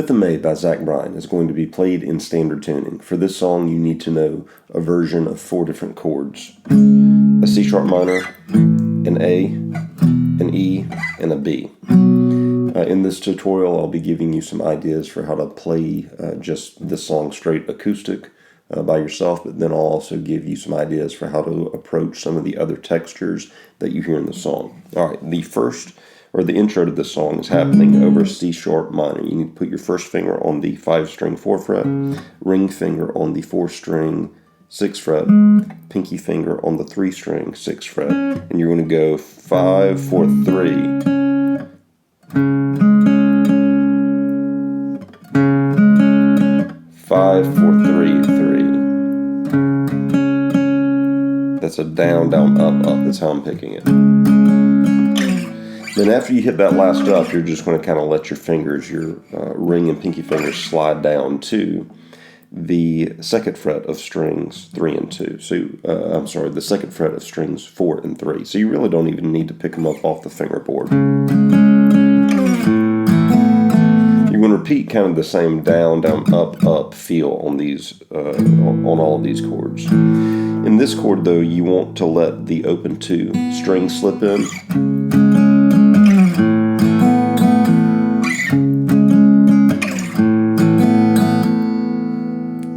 Fifth of May by Zach Bryan is going to be played in standard tuning. For this song, you need to know a version of 4 different chords: a C sharp minor, an A, an E, and a B. In this tutorial, I'll be giving you some ideas for how to play just this song straight acoustic by yourself, but then I'll also give you some ideas for how to approach some of the other textures that you hear in the song. All right, the intro to this song is happening over C sharp minor. You need to put your first finger on the 5-string 4th fret, ring finger on the 4-string 6th fret, pinky finger on the 3-string 6th fret, and you're going to go 5, 4, 3. 5, 4, 3, 3. That's a down, down, up, up. That's how I'm picking it. Then after you hit that last up, you're just going to kind of let your fingers, your ring and pinky fingers, slide down to the 2nd fret of strings 3 and 2. So, the 2nd fret of strings 4 and 3. So you really don't even need to pick them up off the fingerboard. You're going to repeat kind of the same down, down, up, up feel on these, on all of these chords. In this chord, though, you want to let the open 2 string slip in.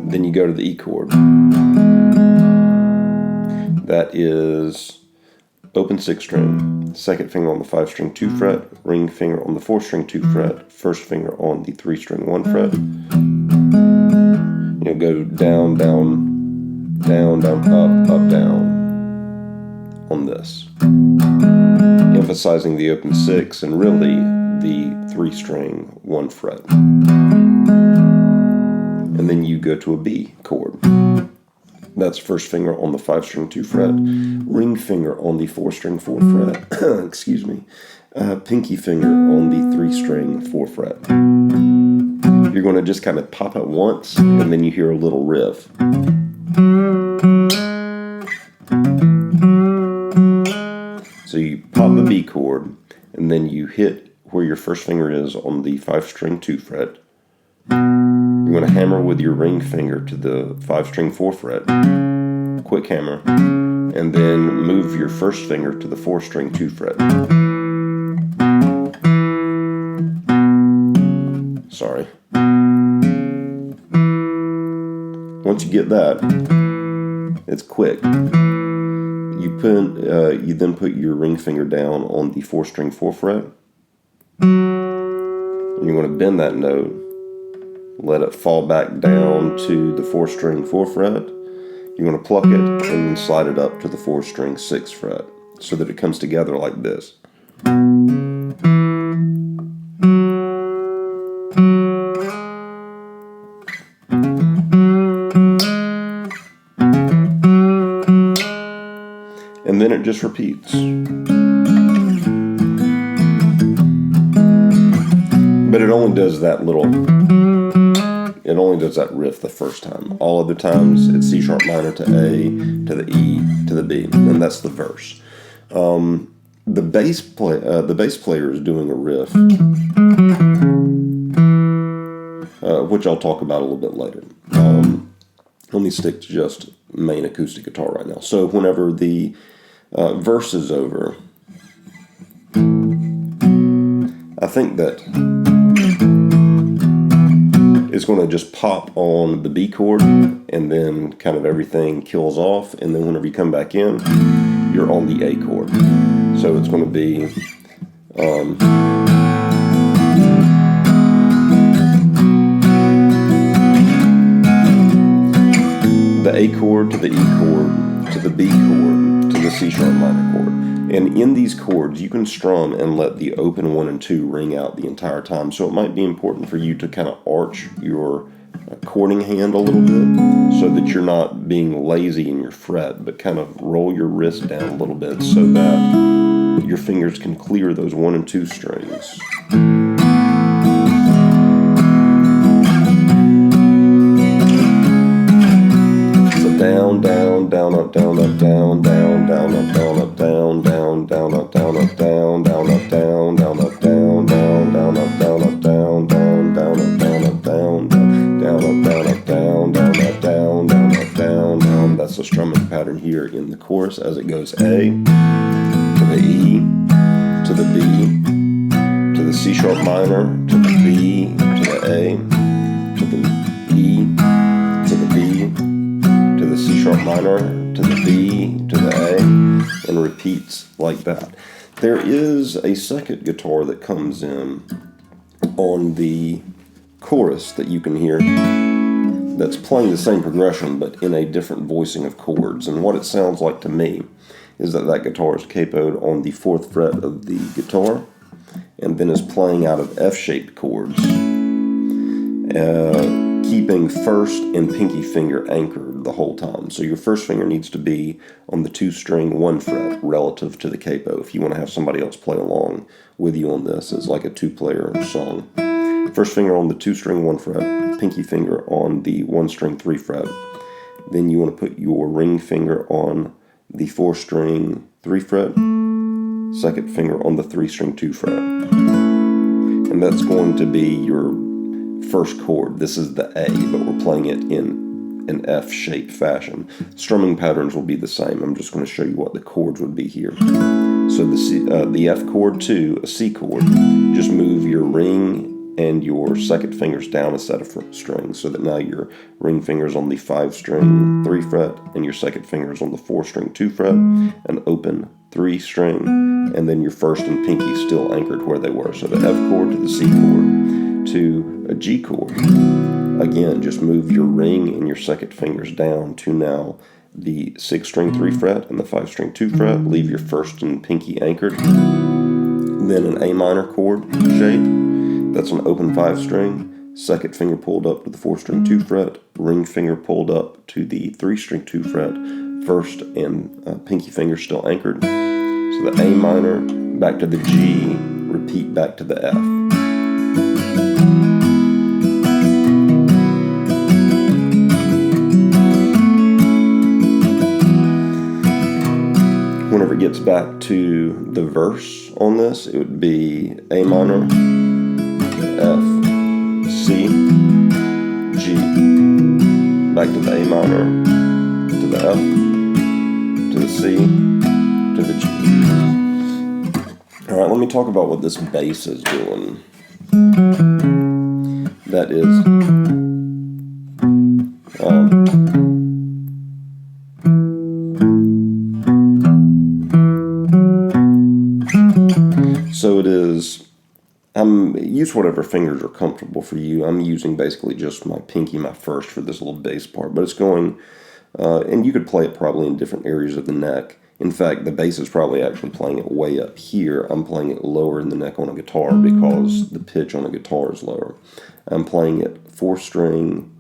Then you go to the E chord. That is open 6th string, 2nd finger on the 5-string 2 fret, ring finger on the 4-string 2 fret, 1st finger on the 3-string 1 fret. You'll go down, down, down, down, up, down on this. Emphasizing the open 6 and really the 3-string 1 fret. And then you go to a B chord. That's 1st finger on the 5-string 2 fret, ring finger on the 4-string 4 fret, excuse me, pinky finger on the 3-string 4 fret. You're going to just kind of pop it once, and then you hear a little riff. So you pop the B chord, and then you hit where your 1st finger is on the 5-string 2 fret. You're going to hammer with your ring finger to the 5-string 4 fret, quick hammer, and then move your 1st finger to the 4-string 2 fret. Sorry. Once you get that, it's quick. You then put your ring finger down on the 4-string 4 fret, and you're going to bend that note. Let it fall back down to the 4-string 4 fret. You're going to pluck it and then slide it up to the 4-string 6 fret so that it comes together like this. And then it just repeats. But it only does that riff the first time. All other times it's C sharp minor to A, to the E, to the B, and that's the verse. The bass player is doing a riff, which I'll talk about a little bit later. Let me stick to just main acoustic guitar right now. So whenever the verse is over, I think that it's going to just pop on the B chord, and then kind of everything kills off, and then whenever you come back in, you're on the A chord. So it's going to be the A chord to the E chord to the B chord to the C sharp minor chord. And in these chords, you can strum and let the open 1 and 2 ring out the entire time. So it might be important for you to kind of arch your chording hand a little bit so that you're not being lazy in your fret, but kind of roll your wrist down a little bit so that your fingers can clear those 1 and 2 strings. So down, down, down, up, down, up, down, down, down, up, down, up, down, down, down, up, down, up, down, down, up, down, down, up, down, down, down, up, down, up, down, down, down, up, down, hear in the chorus as it goes A to the E to the B to the C sharp minor to the B to the A to the E to the B to the C sharp minor to the B to the A, and repeats like that. There is a second guitar that comes in on the chorus that you can hear that's playing the same progression but in a different voicing of chords. And what it sounds like to me is that guitar is capoed on the 4th fret of the guitar and then is playing out of F-shaped chords, keeping first and pinky finger anchored the whole time. So your first finger needs to be on the 2-string 1 fret relative to the capo if you want to have somebody else play along with you on this. It's like a 2-player song. First finger on the 2-string 1 fret, pinky finger on the 1-string 3 fret. Then you want to put your ring finger on the 4-string 3 fret, second finger on the 3-string 2 fret. And that's going to be your first chord. This is the A, but we're playing it in an F-shaped fashion. Strumming patterns will be the same. I'm just going to show you what the chords would be here. So the F chord to a C chord, just move your ring and your second finger's down a set of strings, so that now your ring finger's on the 5-string 3 fret and your second finger's on the 4-string 2 fret, an open 3 string, and then your first and pinky still anchored where they were. So the F chord to the C chord to a G chord. Again, just move your ring and your second fingers down to now the 6-string 3 fret and the 5-string 2 fret. Leave your first and pinky anchored. Then an A minor chord shape. That's an open 5-string, second finger pulled up to the 4-string 2 fret, ring finger pulled up to the 3-string 2 fret, first and pinky finger still anchored. So the A minor, back to the G, repeat back to the F. Whenever it gets back to the verse on this, it would be A minor, F, C, G, back to the A minor, to the F, to the C, to the G. Alright, let me talk about what this bass is doing. That is so it is, use whatever fingers are comfortable for you. I'm using basically just my pinky, my first, for this little bass part. But it's going, and you could play it probably in different areas of the neck. In fact, the bass is probably actually playing it way up here. I'm playing it lower in the neck on a guitar because the pitch on a guitar is lower. I'm playing it 4-string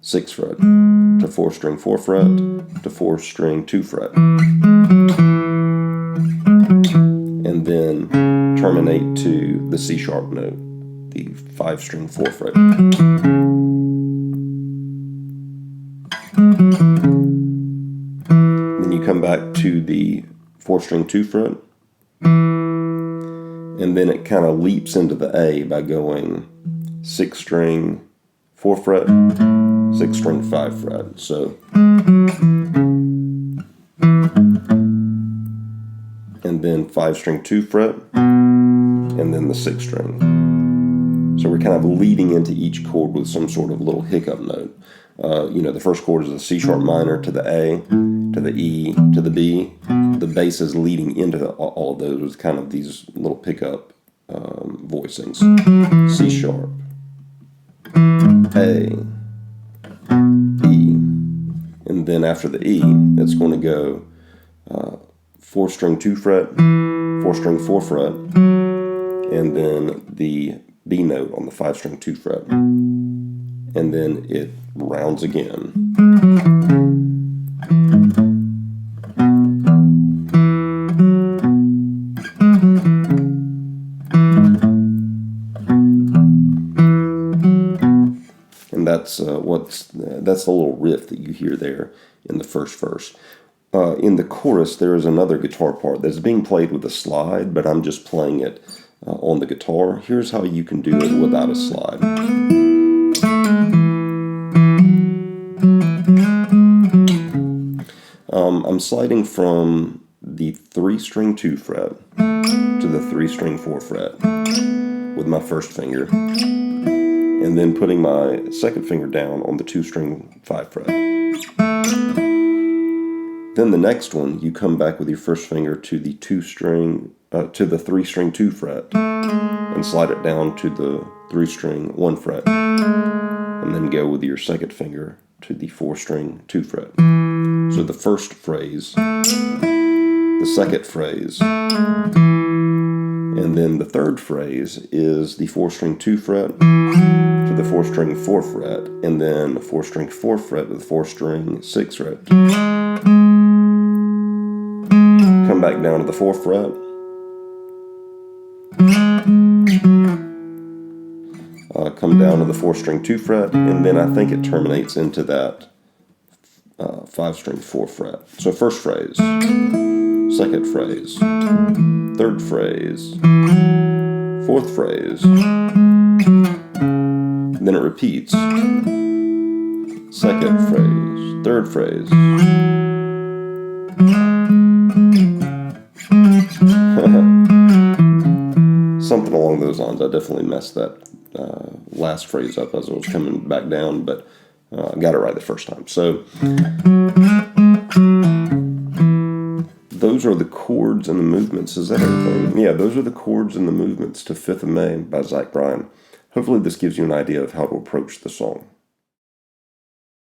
6 fret to 4-string 4 fret to 4-string 2 fret. And then terminate to the C sharp note, the 5-string 4 fret. Then you come back to the 4-string 2 fret, and then it kind of leaps into the A by going 6-string 4 fret, 6-string 5 fret. So, and then 5-string 2 fret, and then the 6-string. So we're kind of leading into each chord with some sort of little hiccup note. The first chord is a C sharp minor to the A, to the E, to the B. The bass is leading into all of those with kind of these little pickup voicings. C sharp, A, E, and then after the E, it's going to go 4-string 2 fret, 4-string 4 fret, and then the B note on the 5-string 2 fret, and then it rounds again. And that's the little riff that you hear there in the first verse. In the chorus, there is another guitar part that's being played with a slide, but I'm just playing it on the guitar. Here's how you can do it without a slide. I'm sliding from the 3-string 2 fret to the 3-string 4 fret with my first finger, and then putting my second finger down on the 2-string 5 fret. Then the next one, you come back with your first finger to the 3-string 2 fret and slide it down to the 3-string 1 fret, and then go with your second finger to the 4-string 2 fret. So the first phrase, the second phrase, and then the third phrase is the 4-string 2 fret to the 4-string 4 fret, and then the 4-string 4 fret to the 4-string 6 fret. Come back down to the 4th fret. Come down to the 4-string 2 fret, and then I think it terminates into that 5-string 4 fret. So first phrase, second phrase, third phrase, fourth phrase, then it repeats. Second phrase, third phrase. Something along those lines. I definitely messed that last phrase up as I was coming back down, but I got it right the first time. So those are the chords and the movements. Is that everything? Yeah, those are the chords and the movements to 5th of May by Zach Bryan. Hopefully this gives you an idea of how to approach the song.